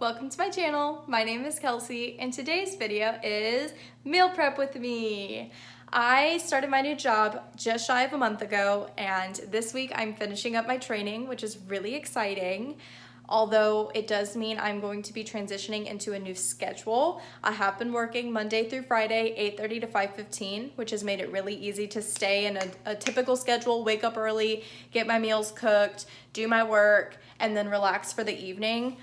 welcome to my channel. My name is Kelsey and today's video is meal prep with me. I started my new job just shy of a month ago and this week I'm finishing up my training, which is really exciting. Although it does mean I'm going to be transitioning into a new schedule. I have been working Monday through Friday, 8:30 to 5:15, which has made it really easy to stay in a typical schedule, wake up early, get my meals cooked, do my work, and then relax for the evening.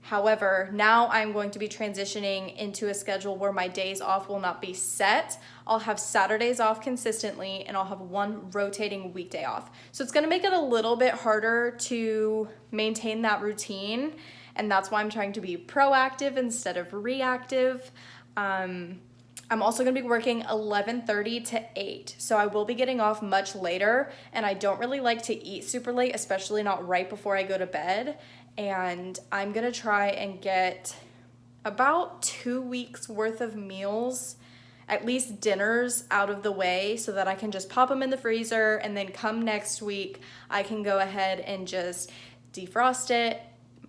However, now I'm going to be transitioning into a schedule where my days off will not be set. I'll have Saturdays off consistently and I'll have one rotating weekday off. So it's gonna make it a little bit harder to maintain that routine, and that's why I'm trying to be proactive instead of reactive. I'm also gonna be working 11:30 to 8, so I will be getting off much later, and I don't really like to eat super late, especially not right before I go to bed. And I'm gonna try and get about 2 weeks worth of meals, at least dinners, out of the way so that I can just pop them in the freezer, and then come next week, I can go ahead and just defrost it,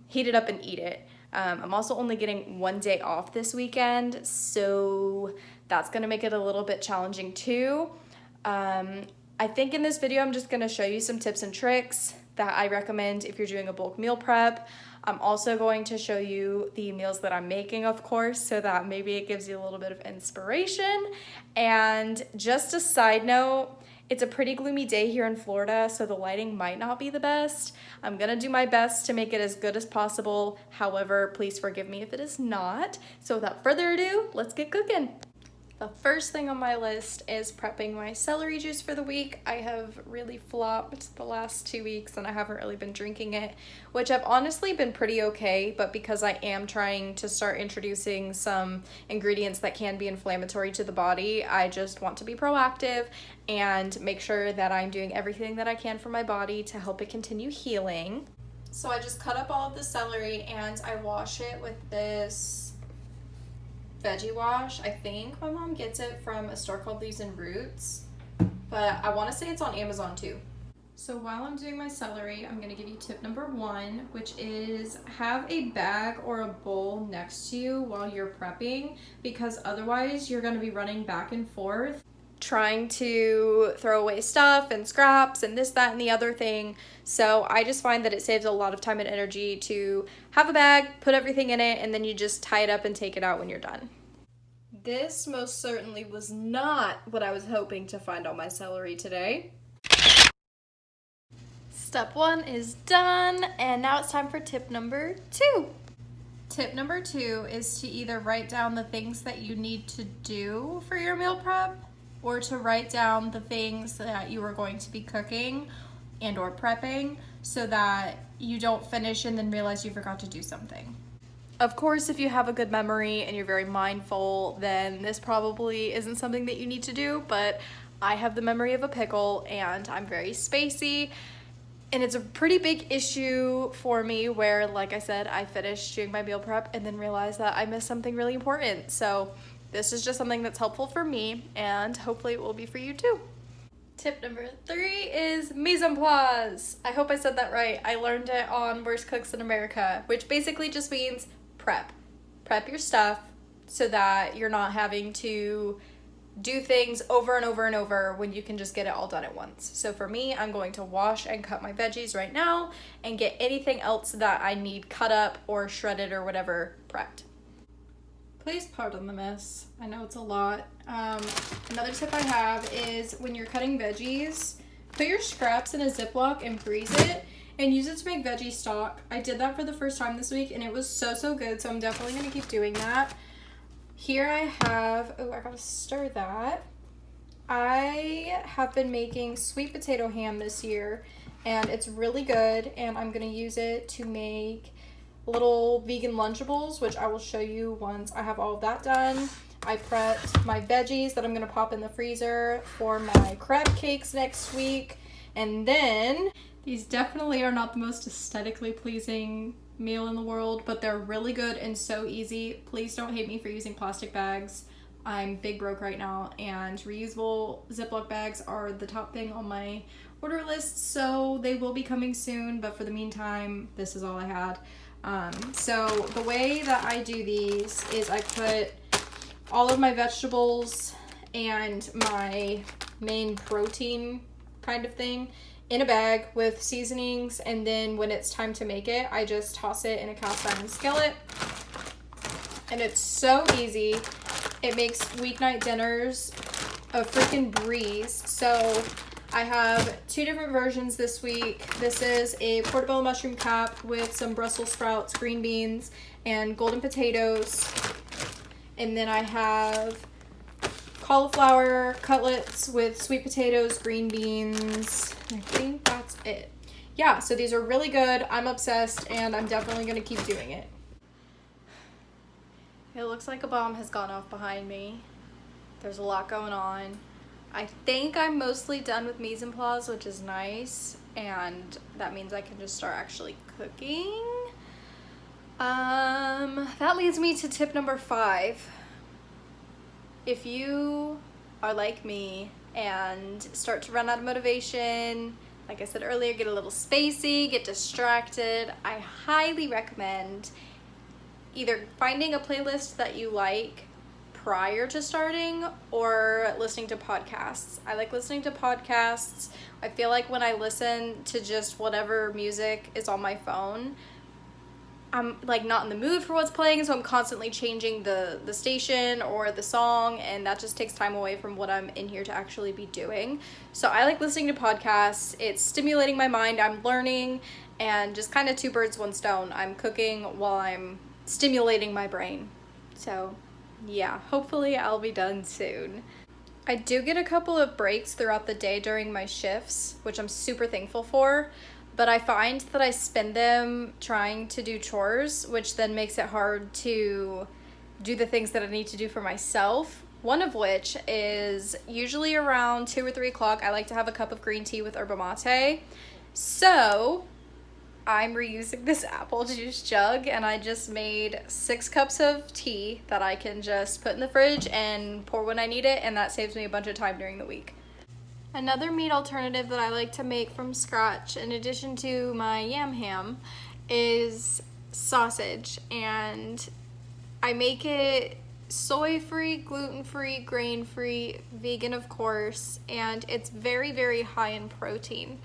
heat it up and eat it. I'm also only getting one day off this weekend, so that's gonna make it a little bit challenging too. I think in this video, I'm just gonna show you some tips and tricks that I recommend if you're doing a bulk meal prep. I'm also going to show you the meals that I'm making, of course, so that maybe it gives you a little bit of inspiration. And just a side note, it's a pretty gloomy day here in Florida, so the lighting might not be the best. I'm gonna do my best to make it as good as possible. However, please forgive me if it is not. So without further ado, let's get cooking. The first thing on my list is prepping my celery juice for the week. I have really flopped the last 2 weeks and I haven't really been drinking it, which I've honestly been pretty okay, but because I am trying to start introducing some ingredients that can be inflammatory to the body, I just want to be proactive and make sure that I'm doing everything that I can for my body to help it continue healing. So I just cut up all of the celery and I wash it with this veggie wash. I think my mom gets it from a store called Leaves and Roots, but I want to say it's on Amazon too. So while I'm doing my celery, I'm going to give you tip number 1, which is have a bag or a bowl next to you while you're prepping, because otherwise you're going to be running back and forth trying to throw away stuff and scraps and this, that, and the other thing. So I just find that it saves a lot of time and energy to have a bag, put everything in it, and then you just tie it up and take it out when you're done. This most certainly was not what I was hoping to find on my celery today. Step 1 is done, and now it's time for tip number 2. Tip number 2 is to either write down the things that you need to do for your meal prep, or to write down the things that you are going to be cooking and or prepping so that you don't finish and then realize you forgot to do something. Of course, if you have a good memory and you're very mindful, then this probably isn't something that you need to do, but I have the memory of a pickle and I'm very spacey. And it's a pretty big issue for me where, like I said, I finished doing my meal prep and then realized that I missed something really important. So this is just something that's helpful for me, and hopefully it will be for you too. Tip number 3 is mise en place. I hope I said that right. I learned it on Worst Cooks in America, which basically just means prep. Prep your stuff so that you're not having to do things over and over and over when you can just get it all done at once. So for me, I'm going to wash and cut my veggies right now and get anything else that I need cut up or shredded or whatever prepped. Please pardon the mess. I know it's a lot. Another tip I have is when you're cutting veggies, put your scraps in a Ziploc and freeze it and use it to make veggie stock. I did that for the first time this week and it was so good, so I'm definitely gonna keep doing that. Here I have, oh, I gotta stir that. I have been making sweet potato ham this year and it's really good, and I'm gonna use it to make little vegan Lunchables, which I will show you once I have all of that done. I prepped my veggies that I'm gonna pop in the freezer for my crab cakes next week. And then, these definitely are not the most aesthetically pleasing meal in the world, but they're really good and so easy. Please don't hate me for using plastic bags. I'm big broke right now, and reusable Ziploc bags are the top thing on my order list, so they will be coming soon, but for the meantime, this is all I had. So the way that I do these is I put all of my vegetables and my main protein kind of thing in a bag with seasonings, and then when it's time to make it, I just toss it in a cast iron skillet. And it's so easy. It makes weeknight dinners a freaking breeze. So I have 2 different versions this week. This is a portobello mushroom cap with some Brussels sprouts, green beans, and golden potatoes. And then I have cauliflower cutlets with sweet potatoes, green beans. I think that's it. Yeah, so these are really good. I'm obsessed, and I'm definitely going to keep doing it. It looks like a bomb has gone off behind me. There's a lot going on. I think I'm mostly done with mise en place, which is nice, and that means I can just start actually cooking. That leads me to tip number 5. If you are like me and start to run out of motivation, like I said earlier, get a little spacey, get distracted, I highly recommend either finding a playlist that you like prior to starting or listening to podcasts. I like listening to podcasts. I feel like when I listen to just whatever music is on my phone, I'm like not in the mood for what's playing, so I'm constantly changing the station or the song, and that just takes time away from what I'm in here to actually be doing. So I like listening to podcasts. It's stimulating my mind. I'm learning, and just kind of 2 birds, 1 stone. I'm cooking while I'm stimulating my brain. So yeah, hopefully I'll be done soon. I do get a couple of breaks throughout the day during my shifts, which I'm super thankful for, but I find that I spend them trying to do chores, which then makes it hard to do the things that I need to do for myself. One of which is usually around 2 or 3 o'clock, I like to have a cup of green tea with yerba mate. So I'm reusing this apple juice jug, and I just made 6 cups of tea that I can just put in the fridge and pour when I need it, and that saves me a bunch of time during the week. Another meat alternative that I like to make from scratch, in addition to my yam ham, is sausage, and I make it soy-free, gluten-free, grain-free, vegan of course, and it's very, very high in protein.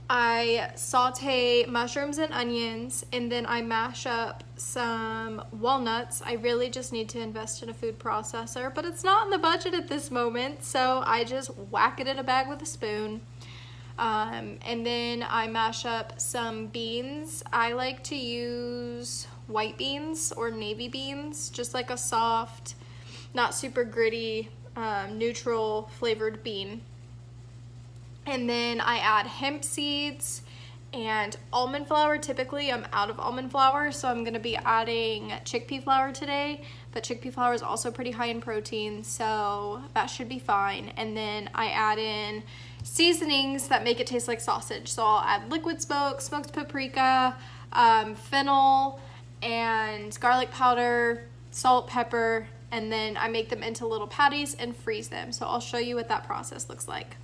I saute mushrooms and onions, and then I mash up some walnuts. I really just need to invest in a food processor, but it's not in the budget at this moment, so I just whack it in a bag with a spoon. And then I mash up some beans. I like to use white beans or navy beans, just like a soft, not super gritty, neutral flavored bean. And then I add hemp seeds and almond flour. Typically I'm out of almond flour, so I'm gonna be adding chickpea flour today, but chickpea flour is also pretty high in protein, so that should be fine. And then I add in seasonings that make it taste like sausage. So I'll add liquid smoke, smoked paprika, fennel, and garlic powder, salt, pepper, and then I make them into little patties and freeze them. So I'll show you what that process looks like.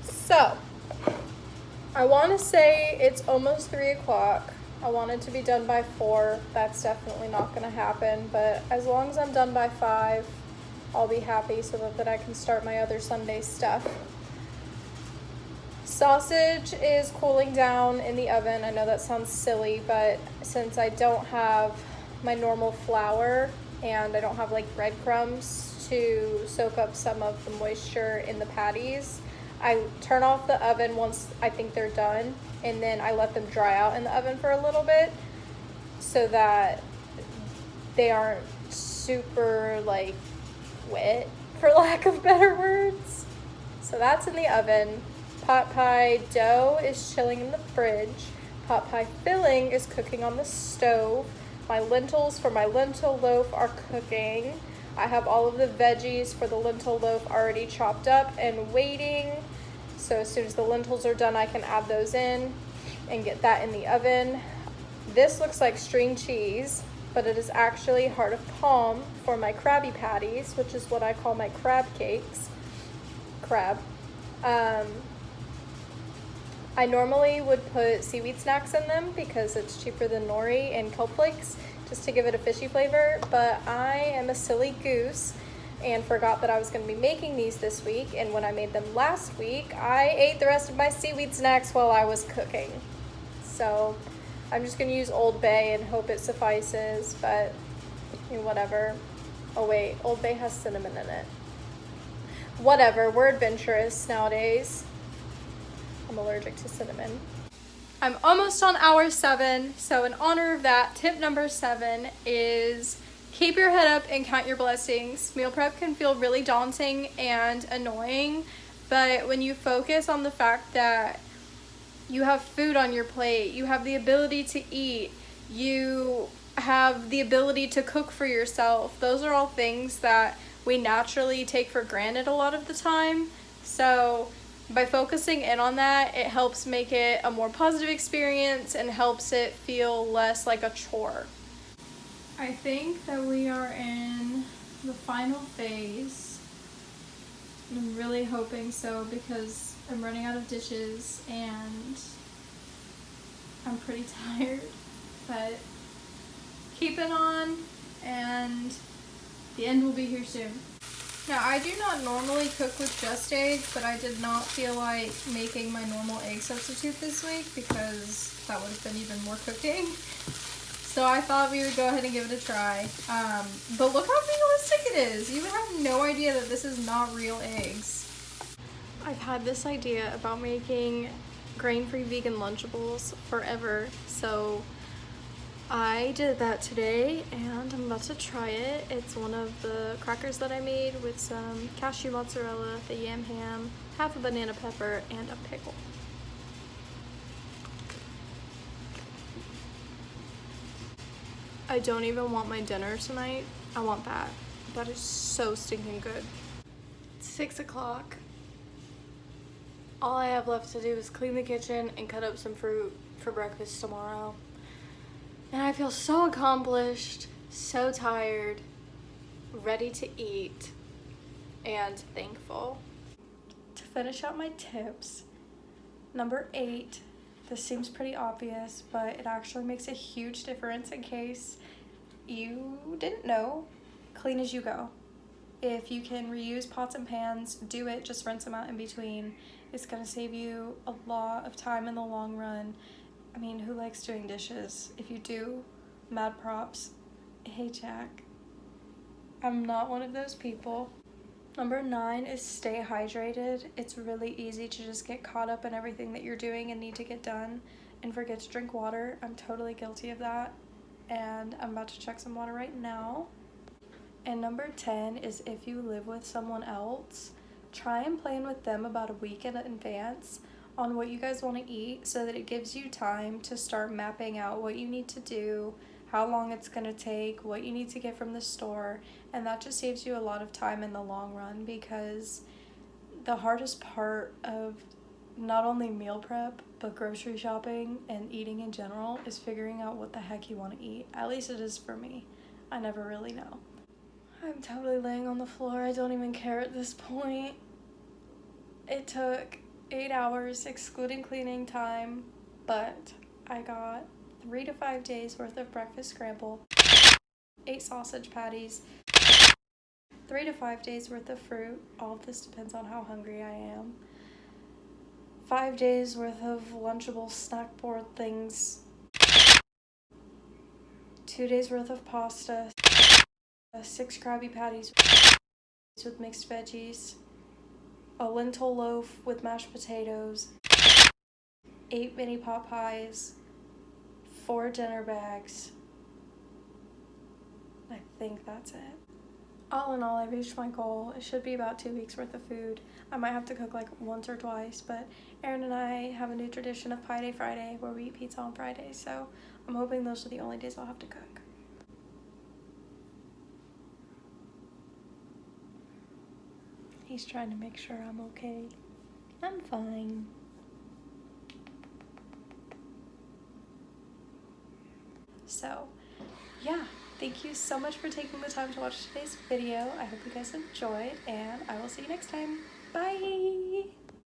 So, I want to say it's almost 3 o'clock. I want it to be done by 4. That's definitely not going to happen, but as long as I'm done by 5, I'll be happy so that I can start my other Sunday stuff. Sausage is cooling down in the oven. I know that sounds silly, but since I don't have my normal flour and I don't have like breadcrumbs to soak up some of the moisture in the patties, I turn off the oven once I think they're done, and then I let them dry out in the oven for a little bit so that they aren't super like wet, for lack of better words. So that's in the oven. Pot pie dough is chilling in the fridge. Pot pie filling is cooking on the stove. My lentils for my lentil loaf are cooking. I have all of the veggies for the lentil loaf already chopped up and waiting. So as soon as the lentils are done, I can add those in and get that in the oven. This looks like string cheese, but but it is actually heart of palm for my Krabby Patties, which is what I call my crab cakes. Crab. I normally would put seaweed snacks in them because it's cheaper than nori and kelp flakes, just to give it a fishy flavor, but I am a silly goose and forgot that I was going to be making these this week, and when I made them last week, I ate the rest of my seaweed snacks while I was cooking. So I'm just going to use Old Bay and hope it suffices, but whatever. Oh wait, Old Bay has cinnamon in it. Whatever, we're adventurous nowadays. I'm allergic to cinnamon. I'm almost on hour 7, so in honor of that, tip number 7 is keep your head up and count your blessings. Meal prep can feel really daunting and annoying, but when you focus on the fact that you have food on your plate, you have the ability to eat, you have the ability to cook for yourself, those are all things that we naturally take for granted a lot of the time. So by focusing in on that, it helps make it a more positive experience and helps it feel less like a chore. I think that we are in the final phase. I'm really hoping so because I'm running out of dishes and I'm pretty tired, but keep it on and the end will be here soon. Now, I do not normally cook with just eggs, but I did not feel like making my normal egg substitute this week because that would have been even more cooking. So I thought we would go ahead and give it a try. But look how realistic it is. You have no idea that this is not real eggs. I've had this idea about making grain-free vegan Lunchables forever, so I did that today and I'm about to try it. It's one of the crackers that I made with some cashew mozzarella, the yam ham, half a banana pepper, and a pickle. I don't even want my dinner tonight. I want that. That is so stinking good. It's 6 o'clock. All I have left to do is clean the kitchen and cut up some fruit for breakfast tomorrow. And I feel so accomplished, so tired, ready to eat, and thankful. To finish out my tips, number 8, this seems pretty obvious, but it actually makes a huge difference in case you didn't know. Clean as you go. If you can reuse pots and pans, do it, just rinse them out in between. It's gonna save you a lot of time in the long run. I mean, who likes doing dishes? If you do, mad props. Hey, Jack. I'm not one of those people. Number 9 is stay hydrated. It's really easy to just get caught up in everything that you're doing and need to get done and forget to drink water. I'm totally guilty of that, and I'm about to check some water right now. And number 10 is if you live with someone else, try and plan with them about a week in advance on what you guys want to eat so that it gives you time to start mapping out what you need to do, how long it's going to take, what you need to get from the store, and that just saves you a lot of time in the long run because the hardest part of not only meal prep but grocery shopping and eating in general is figuring out what the heck you want to eat. At least it is for me. I never really know. I'm totally laying on the floor. I don't even care at this point. It took 8 hours excluding cleaning time, but I got 3 to 5 days worth of breakfast scramble, 8 sausage patties, 3 to 5 days worth of fruit. All of this depends on how hungry I am. 5 days worth of Lunchable snack board things, 2 days worth of pasta, 6 Krabby Patties with mixed veggies, a lentil loaf with mashed potatoes, 8 mini pot pies, 4 dinner bags. I think that's it. All in all, I reached my goal. It should be about 2 weeks worth of food. I might have to cook like once or twice, but Aaron and I have a new tradition of Pie Day Friday where we eat pizza on Friday, so I'm hoping those are the only days I'll have to cook. He's trying to make sure I'm okay. I'm fine. So, yeah, Thank you so much for taking the time to watch today's video. I hope you guys enjoyed, and I will see you next time. Bye!